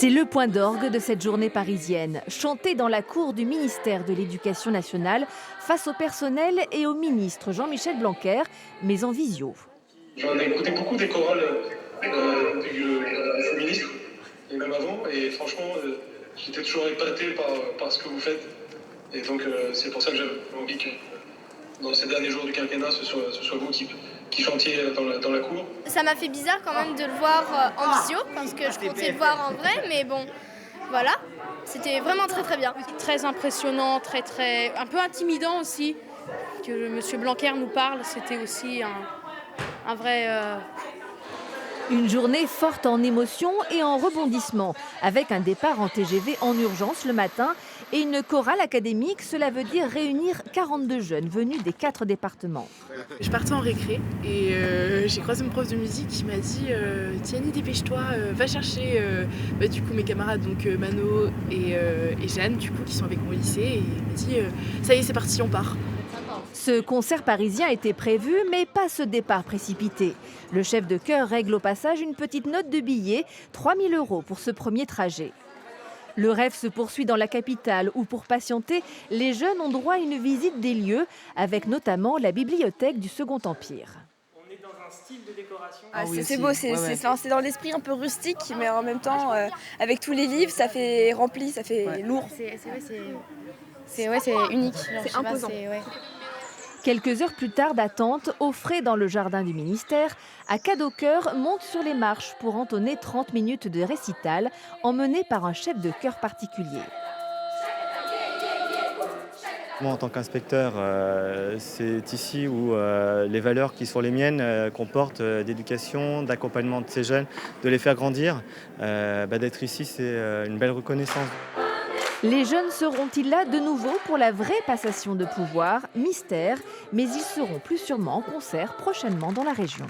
C'est le point d'orgue de cette journée parisienne, chantée dans la cour du ministère de l'Éducation nationale face au personnel et au ministre Jean-Michel Blanquer, mais en visio. J'en ai écouté beaucoup des chorales du ministre, et même avant, et franchement, j'étais toujours épaté par ce que vous faites. Et donc, c'est pour ça que j'avais envie que dans ces derniers jours du quinquennat, ce soit vous qui chantiez dans la cour. Ça m'a fait bizarre quand même de le voir en visio, parce que je comptais le voir en vrai, mais bon, voilà. C'était vraiment très très bien. Très impressionnant, un peu intimidant aussi. Que M. Blanquer nous parle, c'était aussi un vrai... Une journée forte en émotions et en rebondissements, avec un départ en TGV en urgence le matin et une chorale académique. Cela veut dire réunir 42 jeunes venus des 4 départements. Je partais en récré et j'ai croisé mon prof de musique qui m'a dit Tiani, dépêche-toi, va chercher du coup mes camarades, donc Mano et Jeanne, du coup, qui sont avec moi au lycée, et il m'a dit ça y est, c'est parti, on part. Ce concert parisien était prévu, mais pas ce départ précipité. Le chef de chœur règle au passage une petite note de billet, 3 000 € pour ce premier trajet. Le rêve se poursuit dans la capitale où, pour patienter, les jeunes ont droit à une visite des lieux, avec notamment la bibliothèque du Second Empire. On est dans un style de décoration. C'est beau, c'est dans l'esprit un peu rustique, mais en même temps, avec tous les livres, ça fait rempli, ça fait lourd. C'est unique. C'est imposant. Quelques heures plus tard d'attente, au frais dans le jardin du ministère, à Cadeau-Cœur monte sur les marches pour entonner 30 minutes de récital, emmené par un chef de chœur particulier. Moi, en tant qu'inspecteur, c'est ici où les valeurs qui sont les miennes, qu'on porte d'éducation, d'accompagnement de ces jeunes, de les faire grandir, d'être ici, c'est une belle reconnaissance. Les jeunes seront-ils là de nouveau pour la vraie passation de pouvoir? Mystère, mais ils seront plus sûrement en concert prochainement dans la région.